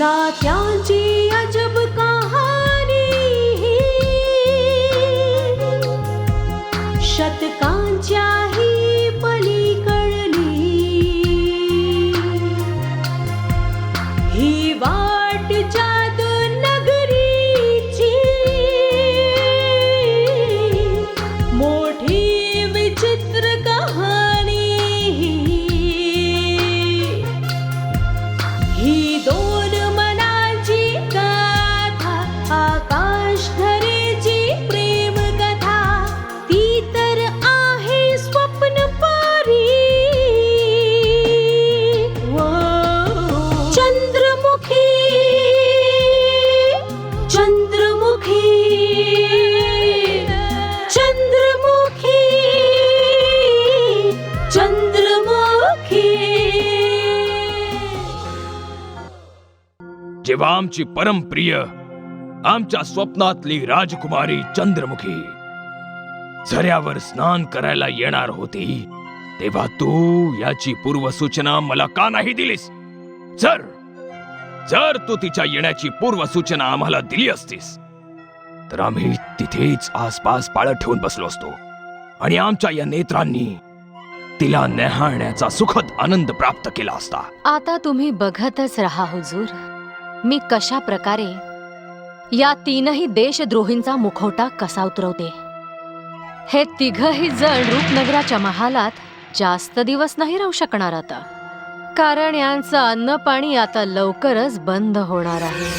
नात्यांची अजब कहाणी, शतकांच्याही पलीकडली ही वाट जादू नगरीची, मोठी विचित्र कहाणी ही दोन मनाची गाथा, आकाश धरेची प्रेम कथा, ती तर आहे स्वप्न परी। चंद्रमुखी चंद्रमुखी चंद्रमुखी चंद्रमुखी। जेव्हा आमची परमप्रिय, आमच्या स्वप्नातली राजकुमारी चंद्रमुखी झऱ्यावर स्नान करायला येणार होती, तेव्हा तू याची पूर्वसूचना मला का नाही दिलीस? जर तू तिच्या येण्याची पूर्वसूचना आम्हाला दिली असतीस तर आम्ही तिथेच आसपास पाळत ठेवून बसलो असतो आणि आमच्या या नेत्रांनी तिला न्याहाळण्याचा सुखद आनंद प्राप्त केला असता। आता तुम्ही बघतच रहा हुजूर, मी कशा प्रकारे या तीनही देशद्रोहींचा मुखवटा कसा उतरवते। हे तिघही जण रूपनगराच्या महालात जास्त दिवस नाही राहू शकणार आता, कारण यांचं अन्न पाणी आता लवकरच बंद होणार आहे।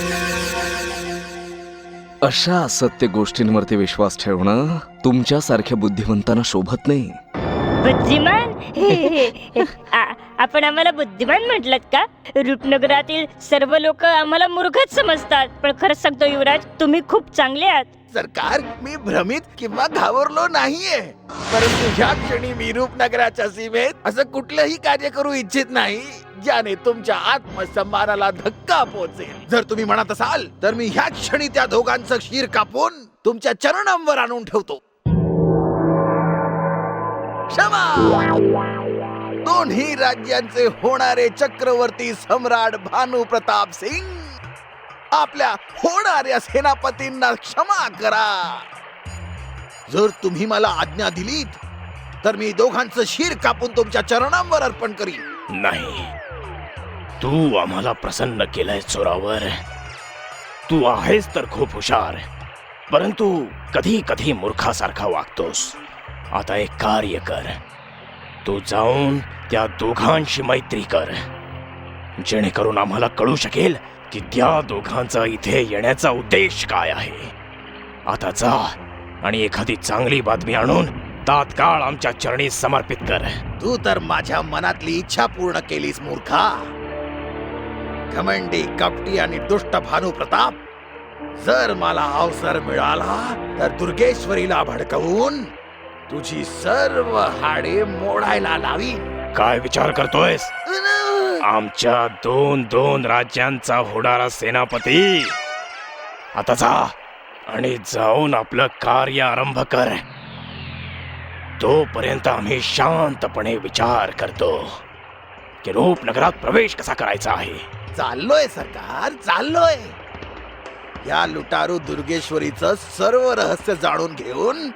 अशा असत्य गोष्टींवरती विश्वास ठेवणं तुमच्यासारख्या बुद्धिमंतांना शोभत नाही। बुद्धिमान? आपण आम्हाला बुद्धिमान म्हटलं का? रूपनगरातील सर्व लोक आम्हाला मूर्खच समजतात, पण खरंच सांगतो युवराज, तुम्ही खूप चांगले आहात। सरकार, मी भ्रमित किंवा घाबरलो नाहीये, परंतु ह्या क्षणी मी रूपनगराच्या सीमेत असं कुठलंही कार्य करू इच्छित नाही ज्याने तुमच्या आत्मसन्मानाला धक्का पोहोचेल। जर तुम्ही म्हणत असाल तर मी ह्या क्षणी त्या दोघांचं शिर कापून तुमच्या चरणांवर आणून ठेवतो। क्षमा। दोन्ही राज्यांचे होणारे चक्रवर्ती सम्राट भानू प्रताप सिंग, आपल्या होणाऱ्या सेनापतींना क्षमा करा। जर तुम्ही मला आज्ञा दिलीत तर मी दोघांचं शिर कापून तुमच्या चरणांवर अर्पण करीन। नाही, तू आम्हाला प्रसन्न केलंय चोरावर। तू आहेस तर खूप हुशार, परंतु कधी कधी मूर्खासारखा वागतोस। आता एक कार्य कर, तू जाऊन त्या दोघांशी मैत्री कर, जेणेकरून आम्हाला कळू शकेल की त्या दोघांचा इथे येण्याचा उद्देश काय आहे। आता जा आणि एखादी चांगली बातमी आणून तात्काळ आमच्या चरणी समर्पित कर। तू तर माझ्या मनातली इच्छा पूर्ण केलीस मूर्खा। घमंडी, कपटी आणि दुष्ट भानू प्रताप, जर मला अवसर मिळाला तर दुर्गेश्वरीला भडकवून तुझी सर्व हाडे मोडायला लावीन। काय विचार करतोयस? आमच्या दोन राज्यांचा होणारा सेनापती, आता जा आणि जाऊन आपलं कार्य आरंभ कर। तोपर्यंत आम्ही शांतपणे विचार करतो की रूपनगरात प्रवेश कसा करायचा आहे। चाललोय सरकार, चाललोय। या लुटारू दुर्गेश्वरीचं सर्व रहस्य जाणून घेऊन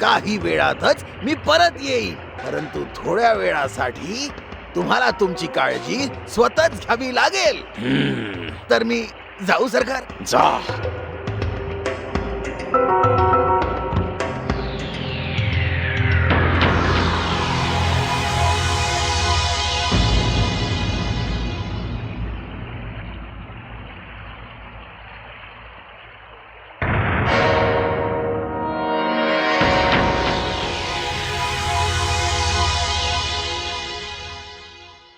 काही वेळातच मी परत येईन, परंतु थोड्या वेळासाठी तुम्हाला तुमची काळजी स्वतःच घ्यावी लागेल। तर मी जाऊ सरकार? जा।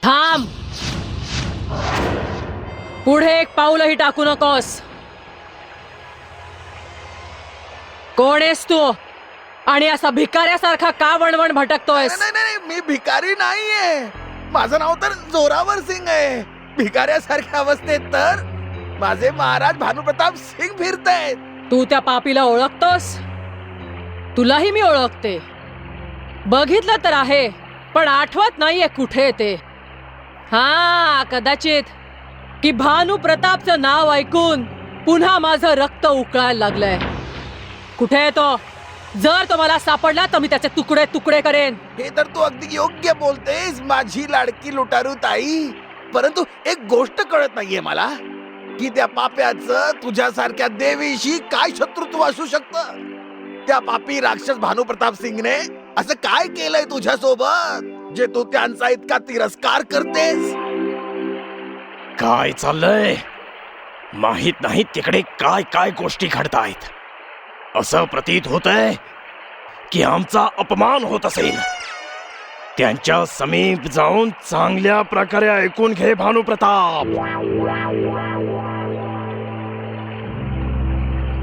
थांब, पुढे एक पाऊलही टाकू नकोस। कोण आहेस तू आणि असा भिकाऱ्यासारखा का वणवण भटकतोयस? नाही, मी भिकारी नाहीये। माझं नाव तर जोरावर सिंग आहे। भिकाऱ्यासारख्या अवस्थेत तर माझे महाराज भानुप्रताप सिंग फिरतायत। तू त्या पापीला ओळखतोस? तुलाही मी ओळखते, बघितलं तर आहे, पण आठवत नाहीये कुठे ते। हा, कदाचित की भानू प्रतापचं नाव ऐकून पुन्हा माझं रक्त उकळायला लागलंय. कुठे आहे तो? जर तो मला सापडला तर मी त्याचे तुकडे तुकडे करेन. हे तर तू अगदी योग्य बोलतेस माझी लाडकी लुटारू ताई. परंतु एक गोष्ट कळत नाहीये मला की त्या पाप्याचं तुझ्यासारख्या देवीशी काय शत्रुत्व असू शकतं. त्या पापी राक्षस भानुप्रताप सिंगने असं काय केलंय तुझ्या सोबत जे तू त्यांचा इतका तिरस्कार करतेस. काय चाललंय माहित नाही. तिकडे काय काय गोष्टी घडतायत. असं प्रतीत होतंय की आमचा अपमान होत असेल. त्यांच्या समीप जाऊन चांगल्या प्रकारे ऐकून घे भानुप्रताप.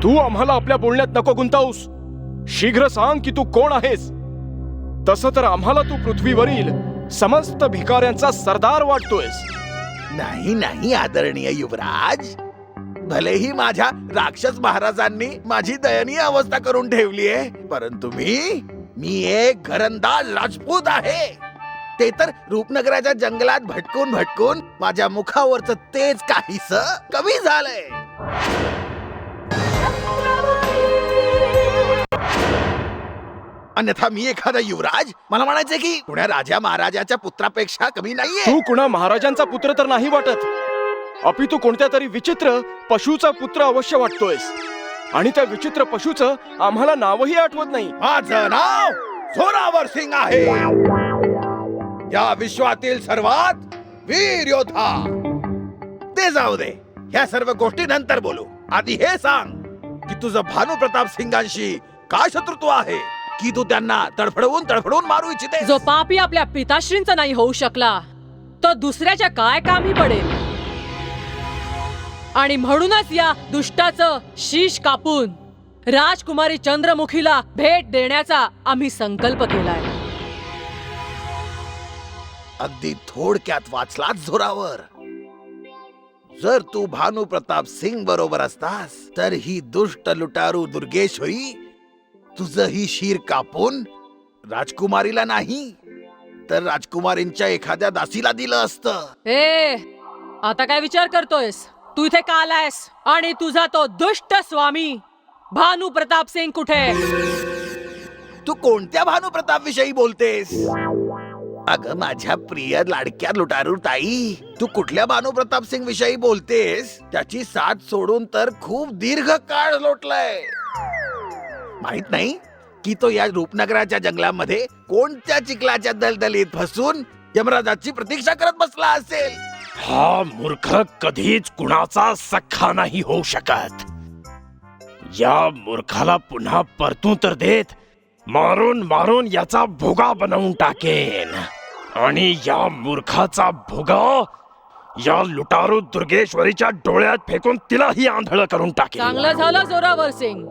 तू आम्हाला आपल्या बोलण्यात नको गुंतावूस. शीघ्र सांग की तू कोण आहेस. तसं तर आम्हाला तू पृथ्वीवरील समस्त भिकाऱ्यांचा सरदार वाटतोयस. नाही नाही आदरणीय युवराज, भलेही माझ्या राक्षस महाराजांनी माझी दयनीय अवस्था करून ठेवली आहे, परंतु मी एक घरंदाज राजपूत आहे. ते तर रूपनगराच्या जंगलात भटकून भटकून माझ्या मुखावरचं तेज काहीस कमी झालंय. अन्यथा मी एखादा युवराज. मला म्हणायचंय की कुण्या राजा महाराजाच्या पुत्रापेक्षा कमी नाहीये. तू कुणा महाराजांचा पुत्र तर नाही वाटत, अपितू कोणत्या तरी विचित्र पशुचा पुत्र अवश्य वाटतोयस. आणि त्या विचित्र पशुचं आम्हाला नावही आठवत नाही. माझं नाव जोरावर सिंग आहे. या विश्वातील सर्वात वीर योद्धा. ते जाऊ दे, ह्या सर्व गोष्टी नंतर बोलू. आधी हे सांग की तुझं भानुप्रताप सिंगांशी काय शत्रुत्व आहे की तू त्यांना तडफडवून तडफडवून मारू इच्छिते. जो पापी आपल्या पिताश्रींचा नाही होऊ शकला तो दुसऱ्याच्या काय कामी पडेल. आणि म्हणूनच या दुष्टाचं शीश कापून राजकुमारी चंद्रमुखीला भेट देण्याचा आम्ही संकल्प केलाय. अगदी थोडक्यात वाचलाच जोरावर. जर तू भानुप्रताप सिंग बरोबर असतास तर ही दुष्ट लुटारू दुर्गेश्वरी तुझं ही शीर कापून राजकुमारीला नाही तर राजकुमारींच्या एखाद्या दासीला दिलं असतं. ए, आता काय विचार करतोयस? तू इथे का आलायस? आणि तुझा तो दुष्ट स्वामी भानू प्रताप सिंग कुठे? तू कोणत्या भानुप्रताप विषयी बोलतेस? अगं माझ्या प्रिय लाडक्या लुटारू ताई, तू कुठल्या भानुप्रताप सिंग विषयी बोलतेस? त्याची साथ सोडून तर खूप दीर्घ काळ लोटलाय. माहित नाही की तो या रूपनगराच्या जंगलामध्ये कोणत्या चिखलाच्या दलदलीत फसून यमराजाची प्रतीक्षा करत बसला असेल. हा मूर्ख कधीच कुणाचा सख्खा नाही होऊ शकत. या मूर्खाला पुन्हा परतू तर देत मारून मारून याचा भुगा बनवून टाकेन. आणि या मूर्खाचा भुगा या लुटारू दुर्गेश्वरीच्या डोळ्यात फेकून तिलाही आंधळ करून टाकेन. चांगलं झालं जोरावर सिंग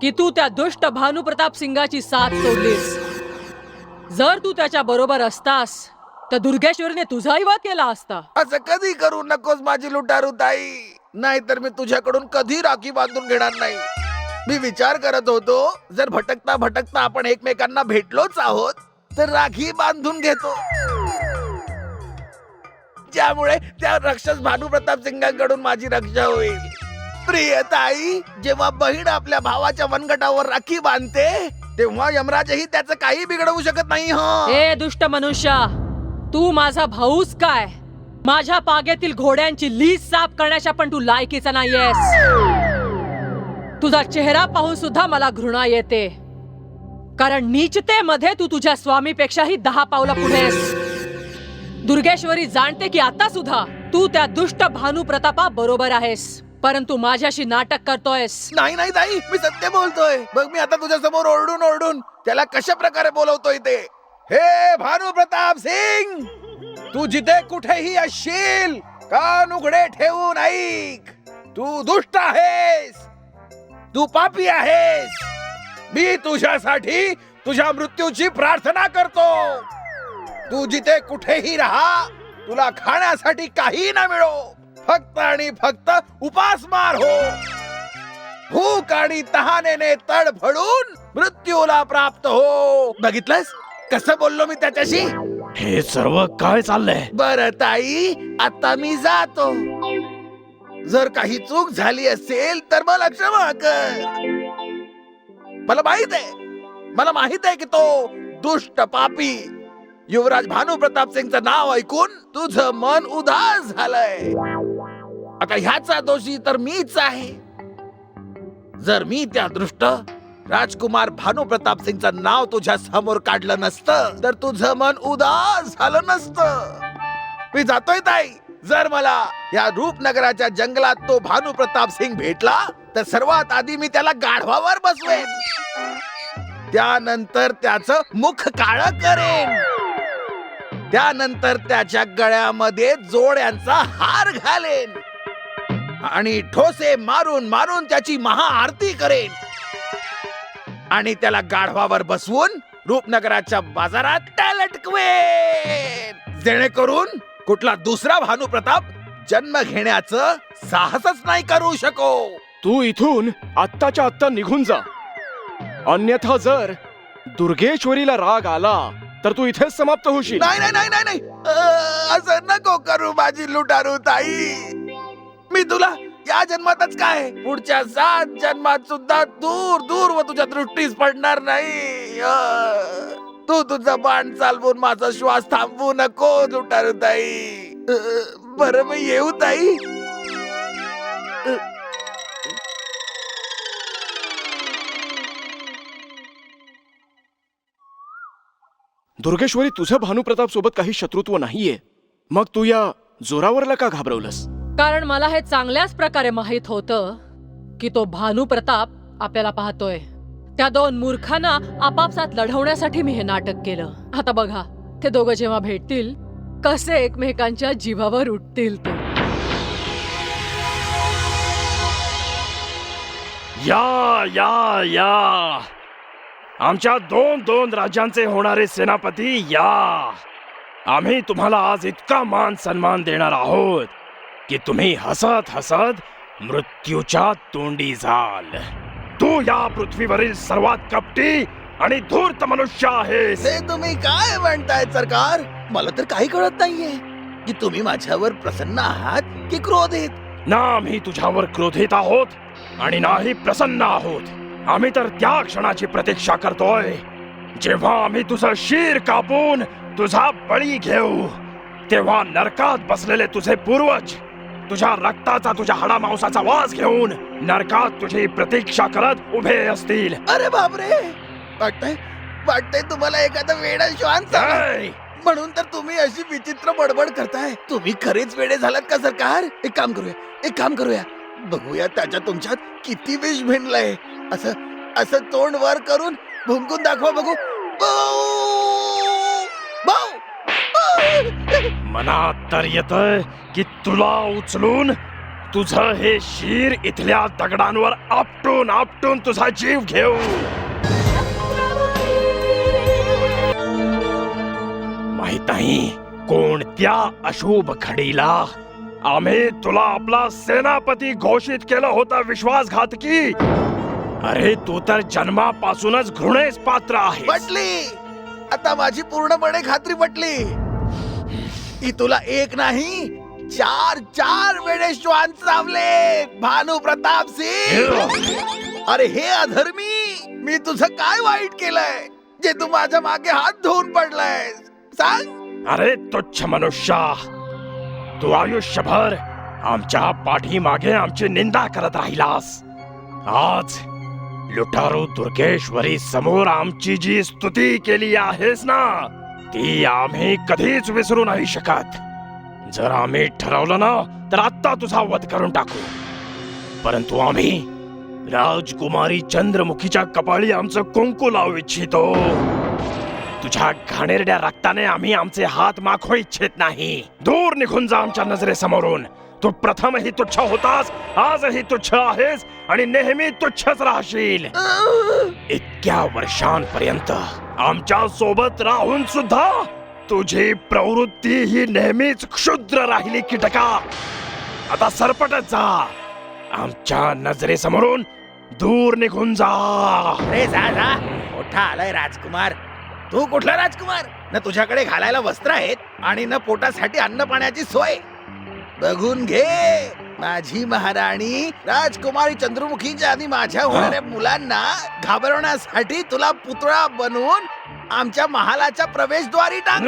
की तू त्या दुष्ट भानू प्रताप सिंगाची साथ सोडलीस. जर तू त्याच्या बरोबर असतास तर दुर्गेश्वरीने तुझाही वध केला असता. असं कधी करू नकोस माझी लुटारू ताई, नाहीतर मी तुझ्याकडून कधी राखी बांधून घेणार नाही. मी विचार करत होतो जर भटकता भटकता आपण एकमेकांना भेटलोच आहोत तर राखी बांधून घेतो, ज्यामुळे त्या राक्षस भानुप्रताप सिंगांकडून माझी रक्षा होईल. प्रिय ताई, जेव्हा बहीण आपल्या भावाच्या वनगटावर राखी बांधते तेव्हा यमराजही त्याचं काही बिघडवू शकत नाही. हो ए दुष्ट मनुष्या, तू माझा भाऊच काय, माझ्या पाग्यातील घोड्यांची लीज साफ करण्याच्या पण तू लायकीचा नाहीयेस. तुझा चेहरा पाहून सुद्धा मला घृणा येते, कारण नीचतेमध्ये तू तुझ्या स्वामीपेक्षाही 10 पावलं पुढेस. दुर्गेश्वरी जाणते की आता सुद्धा तू त्या दुष्ट भानू प्रतापा बरोबर आहेस, परंतु माझ्याशी नाटक करतोयस. नाही नाही ताई, मी सत्य बोलतोय. बघ मी आता तुझ्या समोर ओरडून ओरडून त्याला कशा प्रकारे बोलवतोय ते. हे भानुप्रताप सिंग, तू जिथे कुठेही असशील कान उघडे ठेवून ऐक. तू दुष्ट आहेस, तू पापी आहेस. मी तुझ्यासाठी तुझ्या मृत्यूची प्रार्थना करतो. तू जिथे कुठेही राहा, तुला खाण्यासाठी काही ना मिळो, फक्त आणि फक्त उपासमार हो. भूक आणि तहानेने तडफडून मृत्यूला प्राप्त हो. बघितलंस कसं बोललो मी त्याच्याशी? हे सर्व काय चाललंय? बर ताई, आता मी जातो. जर काही चूक झाली असेल तर मला क्षमा कर. मला माहित आहे की तो दुष्ट पापी युवराज भानुप्रताप सिंगचं नाव ऐकून तुझं मन उदास झालंय. आता ह्याचा दोषी तर मीच आहे. जर मी त्या दृष्ट राजकुमार भानुप्रताप सिंगचं नाव तुझ्या समोर काढलं नसतं तर तुझं मन उदास झालं नसतं. मी जातोय ताई. जर मला या रूपनगराच्या जंगलात तो भानुप्रताप सिंग भेटला तर सर्वात आधी मी त्याला गाढवावर बसवेन. त्यानंतर त्याचं मुख काळं करेन. त्यानंतर त्याच्या गळ्यामध्ये जोड्यांचा हार घालेन आणि ठोसे मारून मारून त्याची महाआरती करेन आणि त्याला गाढवावर बसवून रूपनगराच्या बाजारात लटकवेन, जेणेकरून कुठला दुसरा भानुप्रताप जन्म घेण्याचं साहसच नाही करू शको. तू इथून आत्ताच्या आत्ता निघून जा, अन्यथा जर दुर्गेश्वरीला राग आला तर तू इथेच समाप्त होशील. नाही नाही नाही नाही नाही, असं नको करू माझी लुटारू ताई. मी तुला या जन्मातच काय पुढच्या 7 जन्मात सुद्धा दूर दूर व तुझ्या दृष्टीस पडणार नाही. तू तुझा बाण चालवून माझा श्वास थांबवू नको लुटारू ताई. बरं मी येऊ ताई. दुर्गेश्वरी, तुझं भानुप्रताप सोबत काही शत्रुत्व नाहीये, मग तू या जोरावरला का घाबरवलंस? कारण मला हे चांगल्याच प्रकारे माहित होतं की तो भानुप्रताप आपल्याला पाहतोय. त्या 2 मूर्खांना आपापसात लढवण्यासाठी मी हे नाटक केलं. आता बघा, ते दोघं जेव्हा भेटतील कसे एकमेकांच्या जीवावर उठतील ते. या या या आमच्या 2 राज्यांचे होणारे सेनापती या. आम्ही तुम्हाला आज इतका मान सन्मान देणार आहोत की तुम्ही हसत हसत मृत्यूच्या तोंडी जाल. तू या पृथ्वीवरील सर्वात कपटी आणि धूर्त मनुष्य आहेस. हे तुम्ही काय म्हणताय सरकार? मला तर काही कळत नाहीये की तुम्ही माझ्यावर प्रसन्न आहात की क्रोधित. ना आम्ही तुझ्यावर क्रोधित आहोत आणि नाही प्रसन्न आहोत. आम्ही तर त्या क्षणाची प्रतीक्षा करतोय जेव्हा आम्ही तुझं शीर कापून तुझा बळी घेऊ. तेव्हा नरकात बसलेले तुझे पूर्वज तुझ्या रक्ताचा, तुझ्या हाडामांसाचा वास घेऊन नरकात तुझी प्रतीक्षा करत उभे असतील. अरे बापरे, वाटतंय तुम्हाला एखादा वेडा श्वान चावला. ऐ, म्हणून तर तुम्ही अशी विचित्र बडबड करताय. तुम्ही खरेच वेडे झालात का सरकार? एक काम करूया, बघूया त्याच्या तुमच्यात किती विष भिनलंय. असं तोंड वर करून भुंकून दाखवा बघू. मनात तर येतंय की तुला उचलून तुझं हे शीर इथल्या दगडांवर आपटून आपटून तुझा जीव घेऊ. माहित नाही कोणत्या अशुभ घडीला आम्ही तुला आपला सेनापती घोषित केलं होतं विश्वासघातकी. अरे तू तर जन्मापासूनच घृणेस पात्र आहे. पटली, आता माझी पूर्णपणे खात्री पटली की तुला एक नाही 4 वेडे श्वान चावले भानुप्रताप सिंग. अरे हे अधर्मी, मी तुझं काय वाईट केलंय जे तू माझ्या मागे हात धुवून पडलाय? सांग. अरे तुच्छ मनुष्या, तू आयुष्यभर आमच्या पाठीमागे आमची निंदा करत राहिलास. आज लुटारू दुर्गेश्वरी समोर आमची जी स्तुती केली आहेस ना, ती आम्ही कधीच विसरू नाही शकत. जर आम्ही ठरवलं ना तर आत्ता तुझा वध करून टाकू. परंतु आम्ही राजकुमारी चंद्रमुखीच्या कपाळी आमचं कुंकू लावू इच्छितो. तुझ्या घाणेरड्या रक्ताने आम्ही आमचे हात माखू इच्छित नाही. दूर निघून जा आमच्या नजरेसमोरून. तू प्रथमही तुच्छ होतास, आजही तुच्छ आहेस आणि नेहमी तुच्छच राहशील. इतक्या वर्षांपर्यंत आमच्या सोबत राहून सुद्धा तुझी प्रवृत्ती ही नेहमीच क्षुद्र राहिली कीटका. आता सरपटत जा, आमच्या नजरेसमोरून दूर निघून जा. अरे जा, मोठा आलाय राजकुमार. तू कुठला राजकुमार? न तुझ्याकडे घालायला वस्त्र आहेत आणि न पोटासाठी अन्न पाण्याची सोय. बघून घे, माझी महाराणी राजकुमारी चंद्रमुखीच्या आणि माझ्या होणाऱ्या मुलांना घाबरवण्यासाठी तुला पुतळा बनवून आमच्या महालाच्या प्रवेशद्वारी टाक.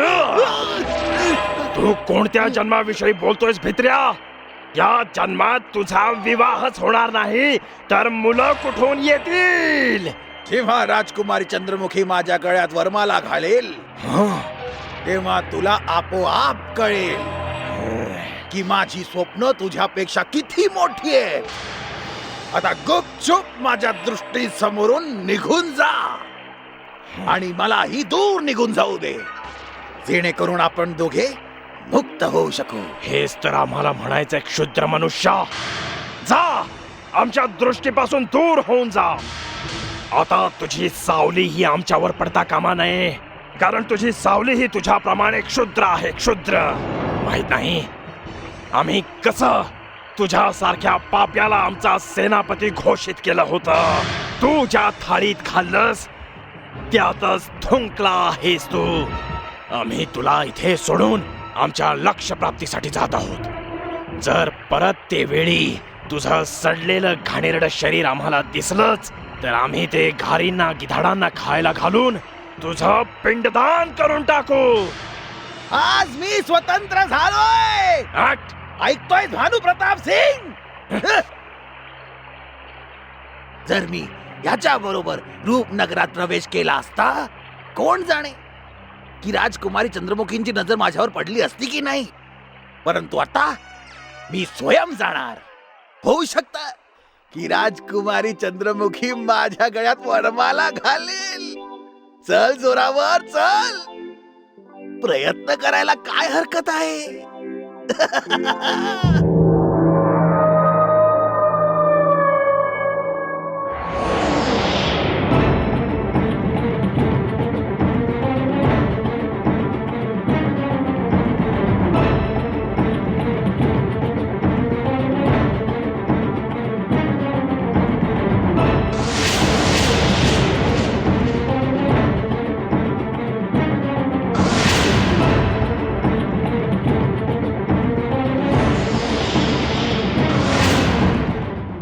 तू कोणत्या जन्माविषयी बोलतोयस भित्र्या? या जन्मात तुझा विवाहच होणार नाही तर मुलं कुठून येतील? जेव्हा राजकुमारी चंद्रमुखी माझ्या गळ्यात वरमाला घालेल तेव्हा तुला आपोआप कळेल की माझी स्वप्न तुझ्यापेक्षा किती मोठी आहे. आता गुपचूप माझ्या दृष्टी समोरून निघून जा आणि मलाही दूर निघून जाऊ दे, जेणेकरून आपण दोघे मुक्त होऊ शकू. हेच तर आम्हाला म्हणायचं क्षुद्र मनुष्य. जा, आमच्या दृष्टीपासून दूर होऊन जा. आता तुझी सावली ही आमच्यावर पडता कामा नये, कारण तुझी सावली ही तुझ्याप्रमाणे क्षुद्र आहे. क्षुद्र माहित नाही आम्ही कसं तुझ्यासारख्या पाप्याला आमचा सेनापती घोषित केलं होतं. तू ज्या थाळीत खाल्लंस त्यातच थुंकला आहेस तू. आम्ही तुला इथे सोडून आमच्या लक्ष्य प्राप्तीसाठी जात आहोत. जर परत ते वेळी तुझं सडलेलं घाणेरडं शरीर आम्हाला दिसलंच तर आम्ही ते घारींना गिधाडांना खायला घालून तुझं पिंडदान करून टाकू. आज मी स्वतंत्र झालोय. हट! ऐकतोय भानू प्रताप सिंग? जर मी याच्या बरोबर रूपनगरात प्रवेश केला असता, कोण जाणे की राजकुमारी चंद्रमुखींची नजर माझ्यावर पडली असती की नाही. परंतु आता मी स्वयं जाणार. होऊ शकतं की राजकुमारी चंद्रमुखी माझ्या गळ्यात वरमाला घालेल. चल जोरावर चल, प्रयत्न करायला काय हरकत आहे.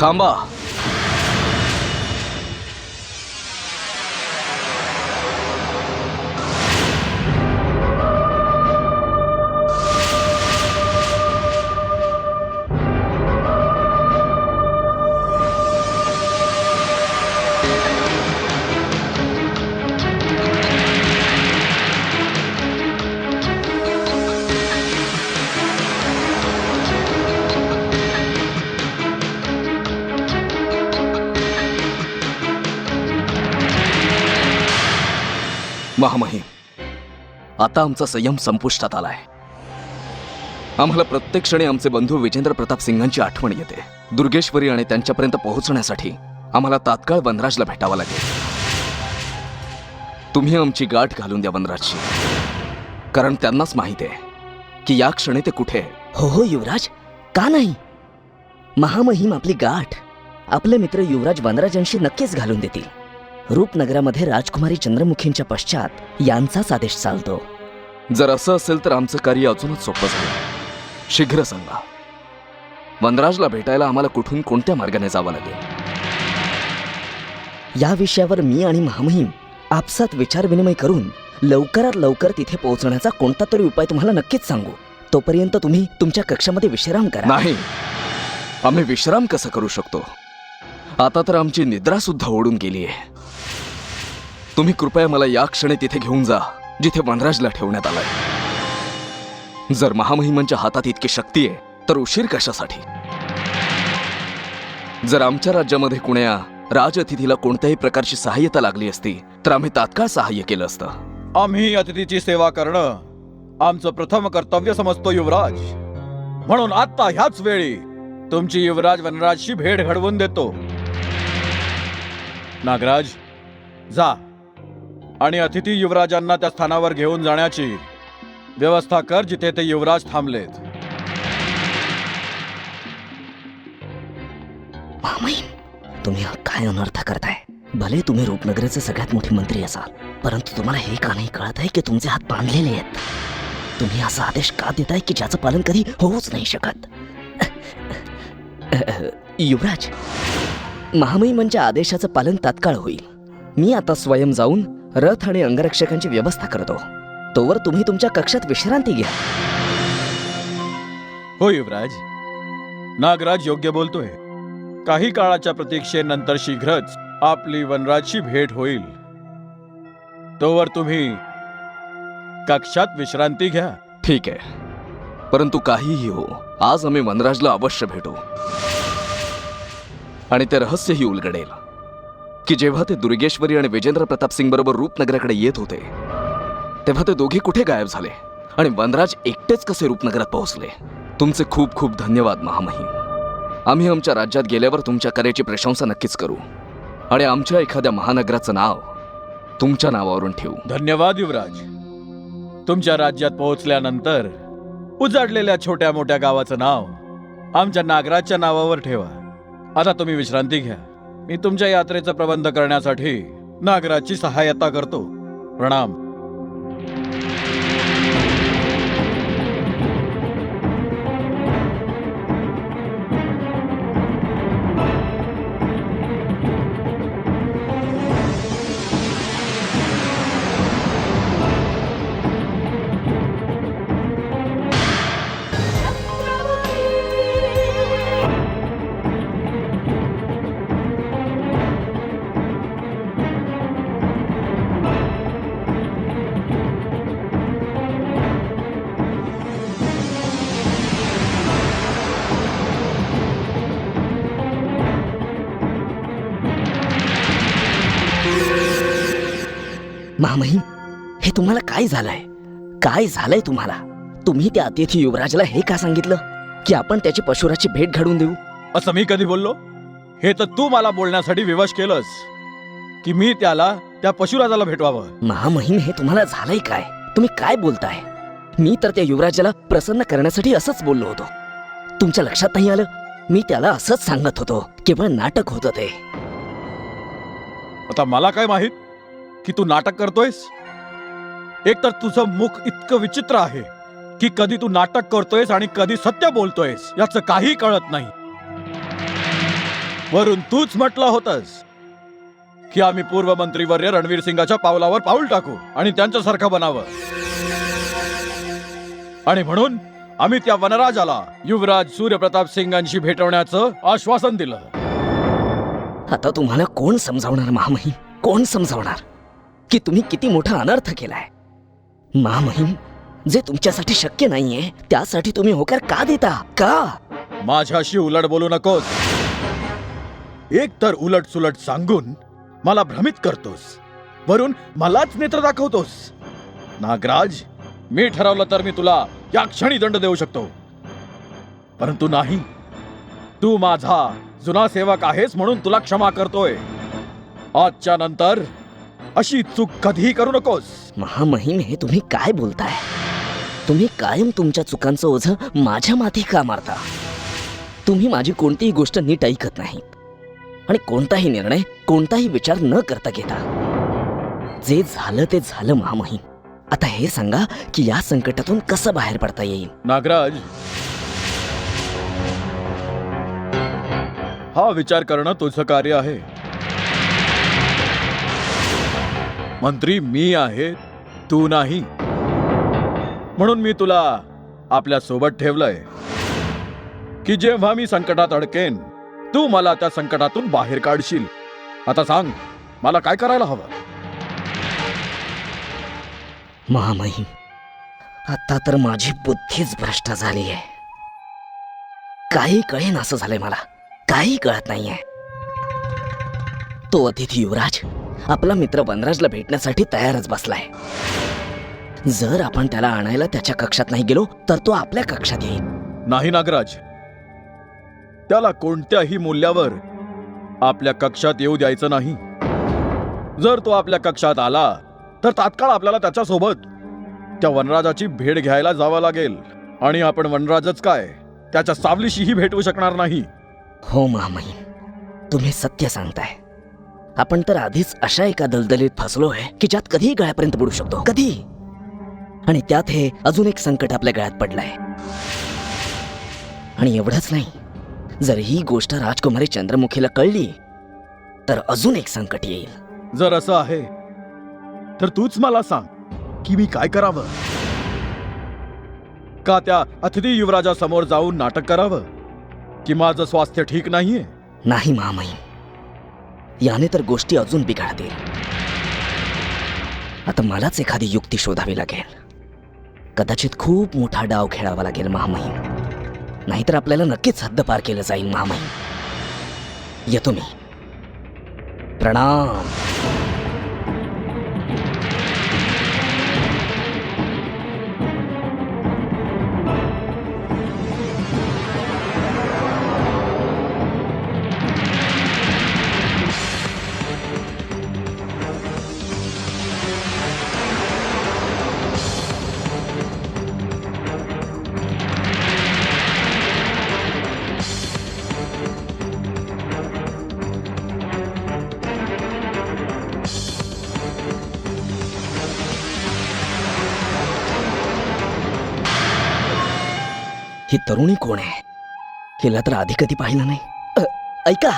थांबा. महामहिम, आता आमचा संयम संपुष्टात आलाय. आम्हाला प्रत्येक क्षणी आमचे बंधू विजेंद्र प्रताप सिंगांची आठवण येते. दुर्गेश्वरी आणि त्यांच्यापर्यंत पोहोचण्यासाठी आम्हाला तात्काळ वनराजला भेटावं लागेल. तुम्ही आमची गाठ घालून द्या वनराजशी, कारण त्यांनाच माहिती आहे की या क्षणी ते कुठे आहे. हो हो युवराज, का नाही. महामहिम आपली गाठ आपले मित्र युवराज वनराजांशी नक्कीच घालून देतील. रूपनगरामध्ये राजकुमारी चंद्रमुखींच्या पश्चात यांचाच आदेश चालतो. जर असं असेल तर आमचं कार्य अजूनच सोपं झालं. शीघ्र सांगा, वनराजला भेटायला आम्हाला कुठून कोणत्या मार्गाने जावं लागेल. या विषयावर मी आणि महामहिम आपसात विचारविनिमय करून लवकरात लवकर तिथे पोहोचण्याचा कोणता तरी उपाय तुम्हाला नक्कीच सांगू. तोपर्यंत तुम्ही तुमच्या कक्षामध्ये विश्राम करा. नाही, आम्ही विश्राम कसं करू शकतो? आता तर आमची निद्रा सुद्धा ओढून गेली आहे. तुम्ही कृपया मला या क्षणी तिथे घेऊन जा जिथे वनराजला ठेवण्यात आलाय. जर महामहिमांच्या हातात इतकी शक्ती आहे तर उशीर कशासाठी? जर आमच्या राज्यामध्ये कुण्या राजअतिथीला कोणत्याही प्रकारची सहाय्यता लागली असती तर आम्ही तात्काळ सहाय्य केलं असतं. आम्ही अतिथीची सेवा करणं आमचं प्रथम कर्तव्य समजतो युवराज. म्हणून आता ह्याच वेळी तुमची युवराज वनराजशी भेट घडवून देतो. नागराज, जा आणि अतिथी युवराजांना त्या स्थानावर घेऊन जाण्याची व्यवस्था कर जिथे ते युवराज थांबलेत. महामहिम, तुम्ही हा काय अनर्थ करताय? भले तुम्ही रूपनगराचे सगळ्यात मोठे मंत्री असाल, परंतु तुम्हाला हे का नाही कळत आहे की तुमचे हात बांधलेले आहेत? तुम्ही असा आदेश का देताय की ज्याचं पालन कधी होऊच नाही शकत? युवराज, महामहिमांच्या आदेशाचं पालन तात्काळ होईल. मी आता स्वयं जाऊन रथ आणि अंगरक्षकांची व्यवस्था करतो. तोवर तुम्ही तुमच्या कक्षात विश्रांती घ्या. हो युवराज, नागराज योग्य बोलतोय. काही काळाच्या प्रतीक्षेनंतर शीघ्रच आपली वनराजची भेट होईल. तोवर तुम्ही कक्षात विश्रांती घ्या. ठीक आहे, परंतु काहीही हो, आज आम्ही वनराजला अवश्य भेटू. आणि ते रहस्यही उलगडेल की जेव्हा ते दुर्गेश्वरी आणि विजेंद्र प्रताप सिंग बरोबर रूपनगराकडे येत होते तेव्हा ते दोघे कुठे गायब झाले आणि वनराज एकटेच कसे रूपनगरात पोहोचले. तुमचे खूप खूप धन्यवाद महामहिम. आम्ही आमच्या राज्यात गेल्यावर तुमच्या कार्याची प्रशंसा नक्कीच करू आणि आमच्या एखाद्या महानगराचं नाव तुमच्या नावावरून ठेवू. धन्यवाद युवराज. तुमच्या राज्यात पोहोचल्यानंतर उजाडलेल्या छोट्या मोठ्या गावाचं नाव आमच्या नागराजच्या नावावर ठेवा. आता तुम्ही विश्रांती घ्या. मी तुमच्या यात्रेचा प्रबंध करण्यासाठी नागराजची सहाय्यता करतो. प्रणाम. महामहिम, हे तुम्हाला काय झालंय? काय झालंय तुम्हाला? तुम्ही त्या अतिथी युवराजला हे का सांगितलं की आपण त्याची परशुराची भेट घडवून देऊ? असं मी कधी बोललो? हे तर तू मला बोलण्यासाठी विवश केलंस की मी त्याला त्या पशुराजाला भेटवावं. महामहिम, हे तुम्हाला झालंय काय? तुम्ही काय बोलताय? मी तर त्या युवराजाला प्रसन्न करण्यासाठी असंच बोललो होतो. तुमच्या लक्षात नाही आलं? मी त्याला असंच सांगत होतो. केवळ नाटक होतं ते. आता मला काय माहित की तू नाटक करतोयस? एक तर तुझं मुख इतकं विचित्र आहे की कधी तू नाटक करतोयस आणि कधी सत्य बोलतोयस याचं काही कळत नाही. वरून तूच म्हटलं होतंस की आम्ही पूर्व मंत्रीवर्य रणवीर सिंगाच्या पावलावर पाऊल टाकू आणि त्यांच्यासारखं बनावं. आणि म्हणून आम्ही त्या वनराजाला युवराज सूर्यप्रताप सिंगांशी भेटवण्याचं आश्वासन दिलं. आता तुम्हाला कोण समजावणार महामहिम? कोण समजावणार की तुम्ही किती मोठा अनर्थ केलाय? महामहिम, जे तुमच्यासाठी शक्य नाहीये त्यासाठी तुम्ही होकार का देता? का? माझ्याशी उलट बोलू नकोस. एक तर उलट सुलट सांगून मला भ्रमित करतोस, वरून मलाच नेत्र दाखवतोस. नागराज, मी ठरवलं तर मी तुला या क्षणी दंड देऊ शकतो, परंतु नाही. तू माझा जुना सेवक आहेस म्हणून तुला क्षमा करतोय. आजच्या नंतर अशी चूक कधीही करू नकोस. महामहिम, हे तुम्ही काय बोलताय? तुम्ही कायम तुमच्या चुकांचं ओझं माझ्या माथी का मारता? तुम्ही माझी कोणतीही गोष्ट नीट ऐकत नाही आणि कोणताही निर्णय, कोणताही विचार न करता घेता. जे झालं ते झालं महामहिम. आता हे सांगा की या संकटातून कसं बाहेर पडता येईल? नागराज, हा विचार करणं तुझं कार्य आहे. मंत्री मी आहे, तू नाही. म्हणून मी तुला आपल्या सोबत ठेवलंय की जेव्हा मी संकटात अडकेन तू मला त्या संकटातून बाहेर काढशील. आता सांग, मला काय करायला हवं? महामहिम, आता तर माझी बुद्धीच भ्रष्ट झाली आहे. काही कळेन असं झालंय मला. काही कळत नाहीये. तो अतिथी युवराज आपला मित्र वनराजला भेटण्यासाठी तयारच बसलाय. जर आपण त्याला आणायला त्याच्या कक्षात नाही गेलो तर तो आपल्या कक्षात येईल. नाही नागराज, त्याला कोणत्याही मूल्यावर आपल्या कक्षात येऊ द्यायचं नाही. जर तो आपल्या कक्षात आला तर तात्काळ आपल्याला त्याच्यासोबत त्या वनराजाची भेट घ्यायला जावं लागेल आणि आपण वनराजच काय त्याच्या सावलीशीही भेटू शकणार नाही. हो महामहिम, तुम्ही सत्य सांगताय. आपण तर आधीच अशा एका दलदलीत फसलोय की ज्यात कधीही गळ्यापर्यंत बुडू शकतो, कधी. आणि त्यात हे अजून एक संकट आपल्या गळ्यात पडलंय. आणि एवढंच नाही, जर ही गोष्ट राजकुमारी चंद्रमुखीला कळली तर अजून एक संकट येईल. जर असं आहे तर तूच मला सांग की मी काय करावं. का त्या अतिथी युवराजासमोर जाऊन नाटक करावं की माझं स्वास्थ्य ठीक नाहीये? नाही महामहिम, याने तर गोष्टी अजून बिघडतील. आता मलाच एखादी युक्ती शोधावी लागेल. कदाचित खूप मोठा डाव खेळावा लागेल महामहिम, नाहीतर आपल्याला नक्कीच हद्दपार केलं जाईल महामहिम. येतो मी. प्रणाम. ही तरुणी कोण आहे? हिला तर आधी कधी पाहिलं नाही. ऐका,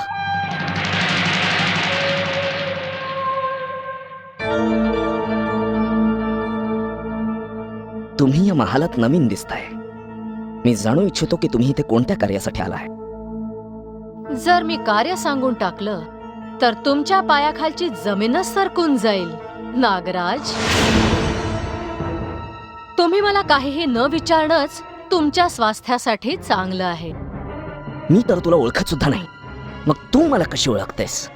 तुम्ही या महालात नवीन दिसताय. मी जाणू इच्छितो की तुम्ही इथे कोणत्या कार्यासाठी आलाय. जर मी कार्य सांगून टाकलं तर तुमच्या पायाखालची जमीनच सरकून जाईल नागराज. तुम्ही मला काहीही न विचारणंच तुमच्या स्वास्थ्यासाठी चांगलं आहे. मी तर तुला ओळखत सुद्धा नाही, मग तू मला कशी ओळखतेस?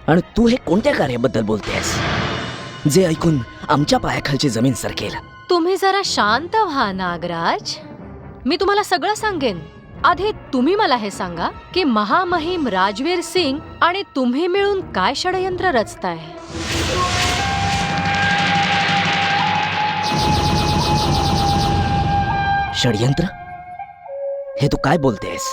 आणि तू हे कोणत्या कार्याबद्दल बोलतेस जे ऐकून आमच्या पायाखालची जमीन सरकेल? तुम्ही जरा शांत व्हा नागराज, मी तुम्हाला सगळं सांगेन. आधी तुम्ही मला हे सांगा की महामहिम राजवीर सिंग आणि तुम्ही मिळून काय षडयंत्र रचताय? षडयंत्र? हे तू काय बोलतेस?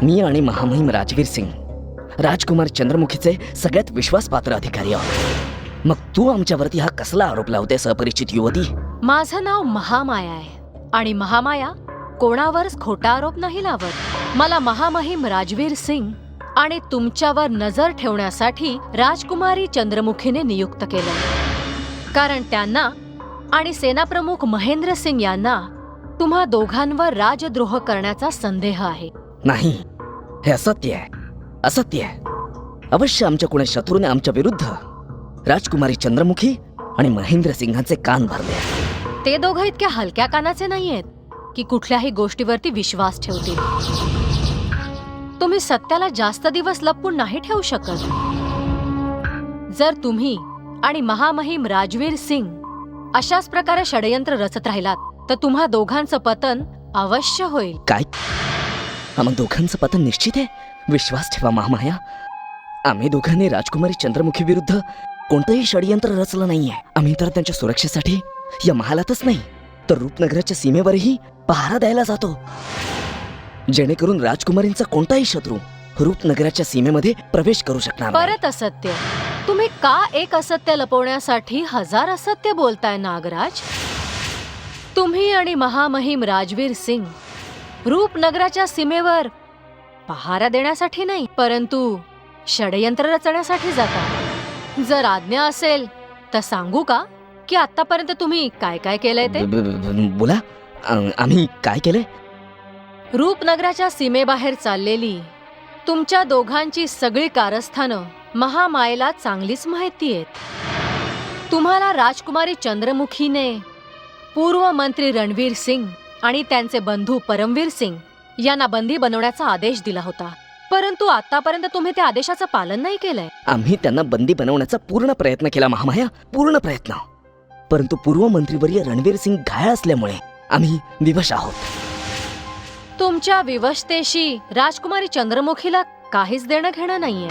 मी आणि महामहिम राजवीर सिंग राजकुमार चंद्रमुखीचे सगळ्यात विश्वासपात्र अधिकारी आहोत. मग तू आमच्यावरती हा कसला आरोप लावतेस अपरिचित युवती? माझं नाव महामाया आहे आणि महामाया कोणावरच खोटा आरोप नाही लावत. मला महामहिम राजवीर सिंग आणि तुमच्यावर नजर ठेवण्यासाठी राजकुमारी चंद्रमुखीने नियुक्त केलं, कारण त्यांना आणि सेनाप्रमुख महेंद्र सिंग यांना तुम्हा दोघांवर राजद्रोह करण्याचा संदेह आहे. नाही, हे असत्य आहे, असत्य आहे. अवश्य आमच्या कोणी शत्रूने आमच्या विरुद्ध राजकुमारी चंद्रमुखी आणि महेंद्र सिंगांचे कान भरले. ते दोघं इतक्या हलक्या कानाचे नाहीयेत की कुठल्याही गोष्टीवरती विश्वास ठेवतील. तुम्ही सत्याला जास्त दिवस लपवून नाही ठेवू शकत. जर तुम्ही आणि महामहिम राजवीर सिंग अशाच प्रकारे षडयंत्र रचत राहिलात तर तुम्हा दोघांचं पतन अवश्य होईल. काय? आम्हा दोघांचं पतन निश्चित आहे. विश्वास ठेवा महामाया, आम्ही दोघांनी राजकुमारी चंद्रमुखी विरुद्ध कोणतंही षडयंत्र रचलं नाहीये. आम्ही तर त्यांच्या सुरक्षेसाठी या महालातच नाही तर रूपनगराच्या सीमेवरही पहारा द्यायला जातो, जेणेकरून राजकुमारींचा कोणताही शत्रू रूपनगराच्या सीमेमध्ये प्रवेश करू शकणार नाही. परत असत्य? तुम्ही का एक असत्य लपवण्यासाठी 1000 असत्य बोलताय नागराज? तुम्ही आणि महामहिम राजवीर सिंग रूपनगराच्या सीमेवर पहारा देण्यासाठी नाही परंतु षडयंत्र रचण्यासाठी जाता. जर आज्ञा असेल तर सांगू का की आतापर्यंत तुम्ही काय काय केलंय ते? बोला, आम्ही काय केलंय? रूपनगराच्या सीमेबाहेर चाललेली तुमच्या दोघांची सगळी कारस्थानं महामायेला चांगलीच माहिती आहेत. तुम्हाला राजकुमारी चंद्रमुखीने पूर्व मंत्री रणवीर सिंग आणि त्यांचे बंधू परमवीर सिंग यांना बंदी बनवण्याचा आदेश दिला होता, परंतु आतापर्यंत तुम्ही त्या आदेशाचं पालन नाही केलंय. आम्ही त्यांना बंदी बनवण्याचा पूर्ण प्रयत्न केला महामाया, पूर्ण प्रयत्न. परंतु पूर्व मंत्रीवर्य रणवीर सिंग घायल असल्यामुळे आम्ही विवश आहोत. तुमच्या विवशतेशी राजकुमारी चंद्रमुखीला काहीच देणं घेणं नाहीये.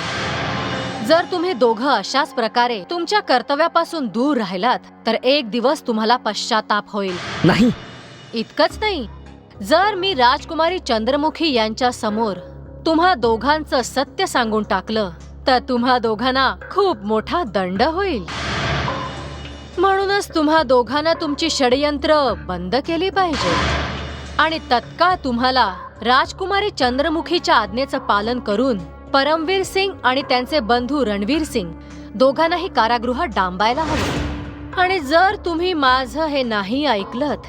जर तुम्ही दोघं अशाच प्रकारे तुमच्या कर्तव्यापासून दूर राहिलात तर एक दिवस तुम्हाला पश्चाताप होईल. नाही, इतकंच नाही, जर मी राजकुमारी चंद्रमुखी यांच्या समोर तुम्हा दोघांचं सत्य सांगून टाकलं तर तुम्हा दोघांना खूप मोठा दंड होईल. म्हणूनच तुम्हा दोघांना तुमची षडयंत्र बंद केली पाहिजे आणि तत्काळ तुम्हाला राजकुमारी चंद्रमुखीच्या आज्ञेचं पालन करून परमवीर सिंग आणि त्यांचे बंधू रणवीर सिंग दोघांनाही कारागृहात डांबायला हवं. आणि जर तुम्ही माझं हे नाही ऐकलत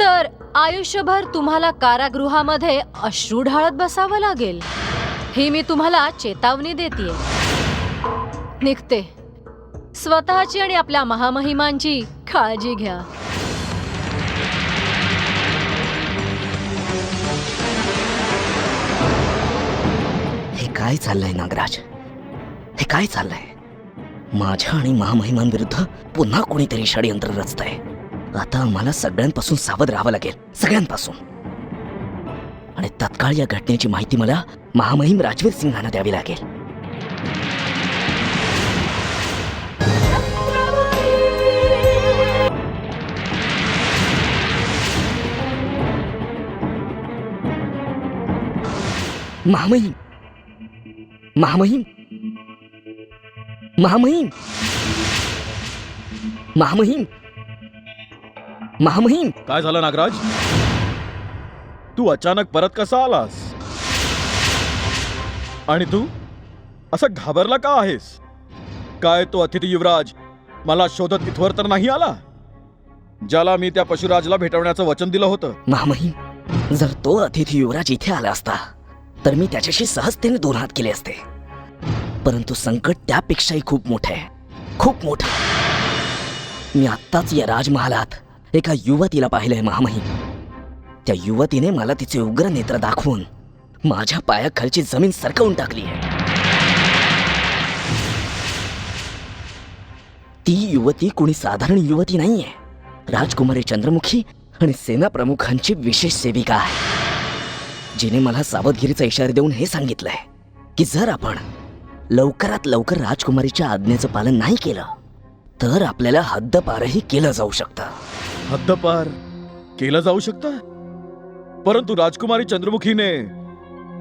तर आयुष्यभर तुम्हाला कारागृहामध्ये अश्रू ढाळत बसावं लागेल. ही मी तुम्हाला चेतावणी देतेय. निघते. स्वतःची आणि आपल्या महामहिमांची काळजी घ्या. हे काय चाललंय नागराज? हे काय चाललंय? माझ्या आणि महामहिमांविरुद्ध पुन्हा कोणीतरी षडयंत्र रचतंय. आता आम्हाला सगळ्यांपासून सावध राहावं लागेल, सगळ्यांपासून. आणि तत्काळ या घटनेची माहिती मला महामहिम राजवीर सिंगांना द्यावी लागेल. महामहिम, महामहिम, महामहिम, महामहिम, महामहिम. काय झालं नागराज? तू अचानक परत कसा आलास? आणि तू असा घाबरला का आहेस? काय तो अतिथी युवराज मला शोधत इथवर तर नाही आला, ज्याला मी त्या पशुराजला भेटवण्याचं वचन दिलं होतं? महामहिम, जर तो अतिथी युवराज इथे आला असता तर मी त्याच्याशी सहजतेने 2 हात केले असते. परंतु संकट त्यापेक्षाही खूप मोठं आहे, खूप मोठं. मी आत्ताच या राजमहालात एका युवतीला पाहिलंय महामहिम. त्या युवतीने मला तिचे उग्र नेत्र दाखवून माझ्या पायाखालची जमीन सरकवून टाकली आहे. ती युवती कोणी साधारण युवती नाहीये. राजकुमारी चंद्रमुखी आणि सेना प्रमुखांची विशेष सेविका आहे, जिने मला सावधगिरीचा इशारा देऊन हे सांगितलंय की जर आपण लवकरात लवकर राजकुमारीच्या आज्ञेचं पालन नाही केलं तर आपल्याला हद्दपारही केलं जाऊ शकतं. हद्दपार केलं जाऊ शकतं? परंतु राजकुमारी चंद्रमुखीने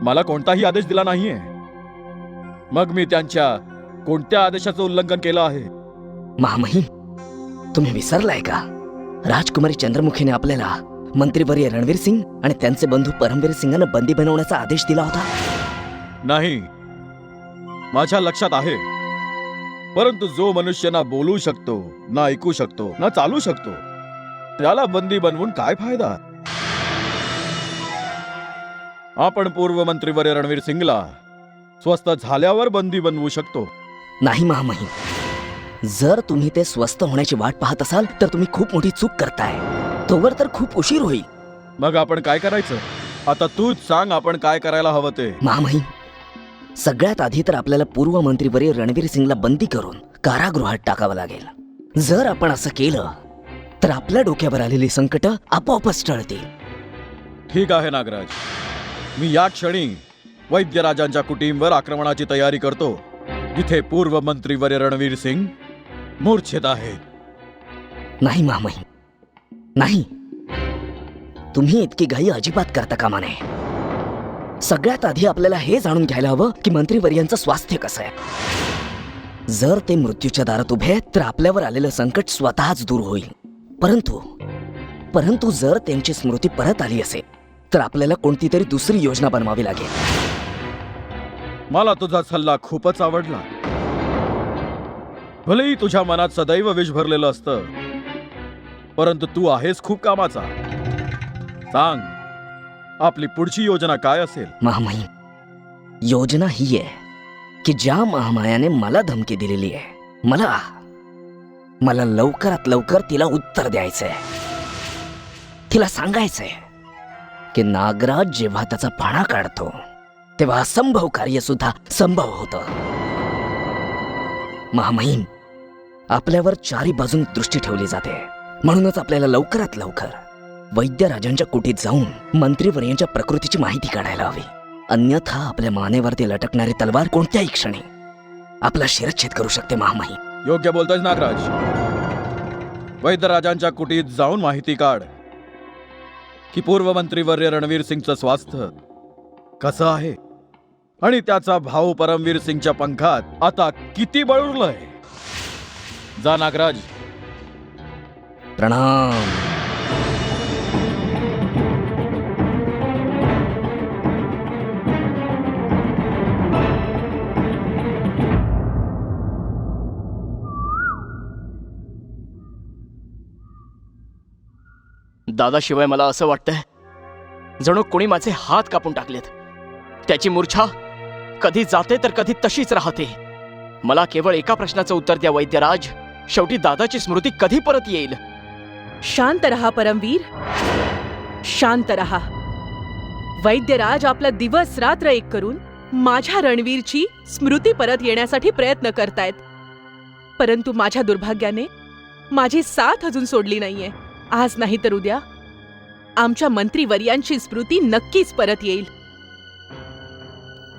मला कोणताही आदेश दिला नाहीये. मग मी त्यांच्या कोणत्या आदेशाचं उल्लंघन केलं आहे? महामहिम, तुम्ही विसरलाय का? राजकुमारी चंद्रमुखीने आपल्याला मंत्रीवर्य रणवीर सिंग आणि त्यांचे बंधू परमवीर सिंगांना बंदी बनवण्याचा आदेश दिला होता. नाही, माझ्या लक्षात आहे. परंतु जो मनुष्य ना बोलू शकतो, ना ऐकू शकतो, ना चालू शकतो, त्याला बंदी बनवून काय फायदा? आपण पूर्व मंत्रीवर्य रणवीर सिंगला स्वस्थ झाल्यावर बंदी बनवू शकतो. नाही महामहिम, जर तुम्ही ते स्वस्थ होण्याची वाट पाहत असाल तर तुम्ही खूप मोठी चूक करताय. तोवर तर खूप उशीर होईल. मग आपण काय करायचं? आता तूच सांग, आपण काय करायला हवं ते. महामहिम, सगळ्यात आधी तर आपल्याला पूर्व मंत्रीवर्य रणवीर सिंगला बंदी करून कारागृहात टाकावं लागेल. जर आपण असं केलं तर आपल्या डोक्यावर आलेली संकट आपोआपच टळतील. ठीक आहे नागराज, मी या क्षणी वैद्यराजांच्या कुटींवर आक्रमणाची तयारी करतो, जिथे पूर्व मंत्रीवर्य रणवीर सिंग मूर्छित आहेत. नाही महामहिम, नाही. तुम्ही इतकी घाई अजिबात करता कामा नये. सगळ्यात आधी आपल्याला हे जाणून घ्यायला हवं की मंत्रीवर्यांचं स्वास्थ्य कसं आहे. जर ते मृत्यूच्या दारात उभे आहेत तर आपल्यावर आलेलं संकट स्वतःच दूर होईल. परंतु जर त्यांची स्मृती परत आली असेल तर आपल्याला कोणती तरी दुसरी योजना बनवावी लागेल. मला तुझा सल्ला खूपच आवडला. भलेही तुझ्या मनात सदैव विष भरलेलं असतं, परंतु तू आहेस खूप कामाचा. सांग, आपली पुढची योजना काय असेल? महामहिम, योजना ही आहे की ज्या महामायाने मला धमकी दिलेली आहे, मला लवकरात लवकर तिला उत्तर द्यायचंय. तिला सांगायचंय की नागराज जेव्हा त्याचा पाणा काढतो तेव्हा असंभव कार्य सुद्धा संभव होतं. महामहिम, आपल्यावर चारी बाजून दृष्टी ठेवली जाते. म्हणूनच आपल्याला लवकरात लवकर वैद्यराजांच्या कुटीत जाऊन मंत्रीवर्यांच्या प्रकृतीची माहिती काढायला हवी. अन्यथा आपल्या मानेवरती लटकणारी तलवार कोणत्याही क्षणी आपला शिरच्छेद करू शकते. महामहिम, योग्य बोलतोयस नागराज. वैद्यराजांच्या कुटीत जाऊन माहिती काढ की पूर्व मंत्रीवर्य रणवीर सिंगचं स्वास्थ्य कसं आहे. आणि त्याचा भाऊ परमवीर सिंगच्या पंखात आता किती बळ उरलंय. जा नागराज. प्रणाम. दादाशिवाय मला असं वाटतंय जणू कोणी माझे हात कापून टाकलेत. त्याची मूर्छा कधी जाते तर कधी तशीच राहते. मला केवळ एका प्रश्नाचं उत्तर द्या वैद्यराज, शेवटी दादाची स्मृती कधी परत येईल? शांत रहा परमवीर, शांत रहा. वैद्यराज आपला दिवस रात्र एक करून माझ्या रणवीरची स्मृती परत येण्यासाठी प्रयत्न करतायत. परंतु माझ्या दुर्भाग्याने माझी साथ अजून सोडली नाहीये. आज नाही तर उद्या आमच्या मंत्रीवर्यांची स्मृती नक्कीच परत येईल.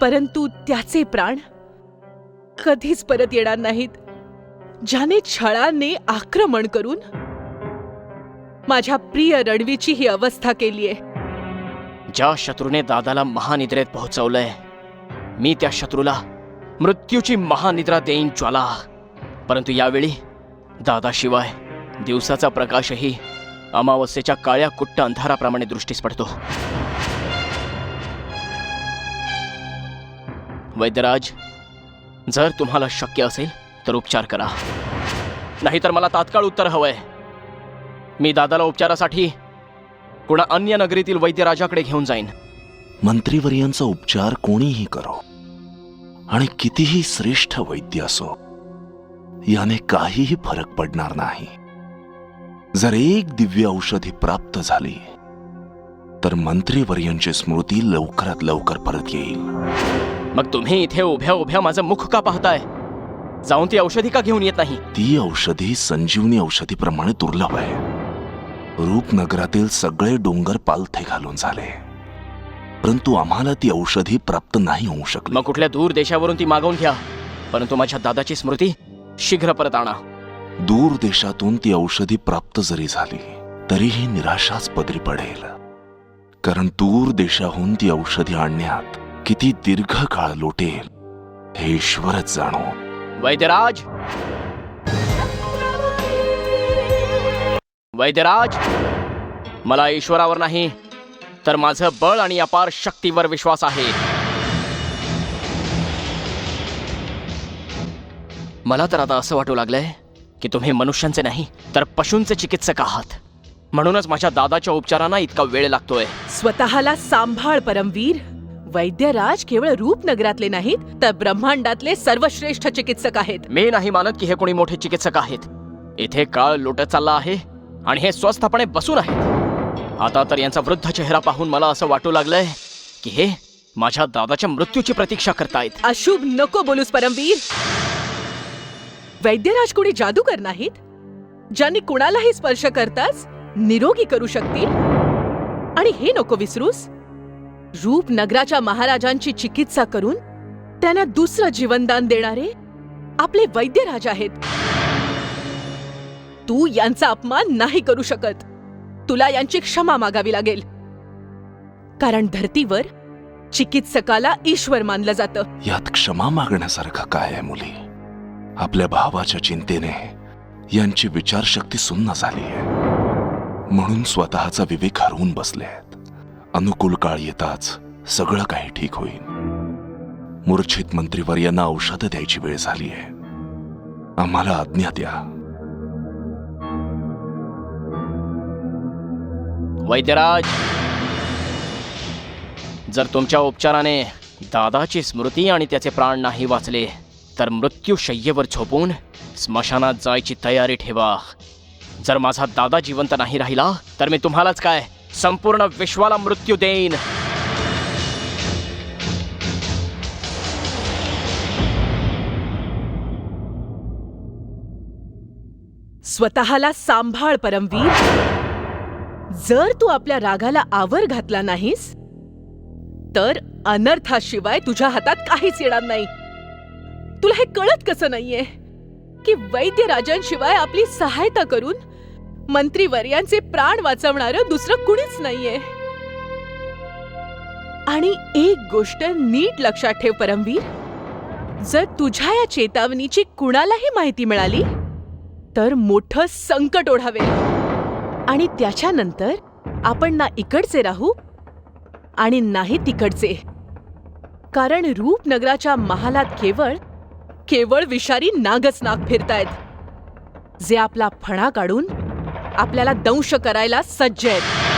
परंतु त्याचे प्राण कधीच परत येणार नाहीत, ज्याने छळाने आक्रमण करून माझ्या प्रिय रणवीरची ही अवस्था केलीये. ज्या शत्रूने दादाला महानिद्रेत पोहोचवलंय, मी त्या शत्रूला मृत्यूची महानिद्रा देईन ज्वाला. परंतु यावेळी दादाशिवाय दिवसाचा प्रकाशही अमावस्येच्या काळ्या कुट्ट अंधाराप्रमाणे दृष्टीस पडतो. वैद्यराज, जर तुम्हाला शक्य असेल तर उपचार करा, नाहीतर मला तात्काळ उत्तर हवंय. मी दादाला उपचारासाठी कुणा अन्य नगरीतील वैद्यराजाकडे घेऊन जाईन. मंत्रीवर्यांचा उपचार कोणीही करो आणि कितीही श्रेष्ठ वैद्य असो, याने काहीही फरक पडणार नाही. जर एक दिव्य औषधी प्राप्त झाली तर मंत्रीवर्यांची स्मृती लवकरात लवकर परत येईल. मग तुम्ही इथे उभ्या उभ्या माझं मुख का पाहताय? जाऊन ती औषधी का घेऊन येत नाही? ती औषधी संजीवनी औषधीप्रमाणे दुर्लभ आहे. रूपनगरातील सगळे डोंगर पालथे घालून झाले, परंतु आम्हाला ती औषधी प्राप्त नाही होऊ शकली. मग कुठल्या दूर देशावरून ती मागवून घ्या, परंतु माझ्या दादाची स्मृती शीघ्र परत आणा. दूर देशातून ती औषधी प्राप्त जरी झाली तरीही निराशाच पदरी पडेल, कारण दूर देशाहून ती औषधी आणण्यात किती दीर्घ काळ लोटेल हे ईश्वरच जाणो. वैद्यराज, वैद्यराज, मला ईश्वरावर नाही तर माझं बळ आणि अपार शक्तीवर विश्वास आहे. मला तर आता असं वाटू लागलंय की तुम्ही मनुष्यांचे नाही तर पशूंचे चिकित्सक आहात. म्हणूनच माझ्या दादाच्या उपचारांना इतका वेळ लागतोय. स्वतःला सांभाळ परमवीर. वैद्यराज केवळ रूपनगरातले नाहीत तर ब्रह्मांडातले सर्वश्रेष्ठ चिकित्सक आहेत. मी नाही मानत की हे कोणी मोठे चिकित्सक आहेत. इथे काळ लोटत चालला आहे आणि हे स्वस्थपणे बसून आहेत. आता तर यांचा वृद्ध चेहरा पाहून मला असं वाटू लागलंय की हे माझ्या दादाच्या मृत्यूची प्रतीक्षा करतायत. अशुभ नको बोलूस परमवीर. वैद्यराज कोणी जादूकर नाहीत, ज्यांनी कुणालाही स्पर्श करताच निरोगी करू शकतील. आणि हे नको विसरूस, रूपनगराच्या महाराजांची चिकित्सा करून त्यांना दुसरं जीवनदान देणारे आपले वैद्यराज आहेत. तू यांचा अपमान नाही करू शकत. तुला यांची क्षमा मागावी लागेल, कारण धरतीवर चिकित्सकाला ईश्वर मानलं जातं. यात क्षमा मागण्यासारखं काय आहे मुली? आपल्या भावाच्या चिंतेने यांची विचारशक्ती सुन्न झाली आहे, म्हणून स्वतःचा विवेक हरवून बसले आहेत. अनुकूल काळ येताच सगळं काही ठीक होईल. मूर्छित मंत्रीवर्यांना औषध द्यायची वेळ झाली आहे. आम्हाला आज्ञा द्या. वैद्यराज, जर तुमच्या उपचाराने दादाची स्मृती आणि त्याचे प्राण नाही वाचले तर मृत्यू शय्येवर झोपून स्मशानात जायची तयारी ठेवा. जर माझा दादा जिवंत नाही राहिला तर मी तुम्हालाच काय, संपूर्ण विश्वाला मृत्यू देईन. स्वतःला सांभाळ परमवीर. जर तू आपल्या रागाला आवर घातला नाहीस तर अनर्थाशिवाय तुझ्या हातात काहीच येणार नाही. तुला हे कळत कसं नाहीये की वैद्यराजांशिवाय आपली सहायता करून मंत्रीवर्यांचे प्राण वाचवणारं दुसरं कुणीच नाहीये. आणि एक गोष्ट नीट लक्षात ठेव परमवीर, जर तुझ्या या चेतावणीची कुणालाही माहिती मिळाली तर मोठं संकट ओढावेल आणि त्याच्यानंतर आपण ना इकडचे राहू आणि नाही तिकडचे. कारण रूपनगराच्या महालात केवळ विषारी नागच नाग फिरतायत, जे आपला फणा काढून आपल्याला दंश करायला सज्ज आहेत.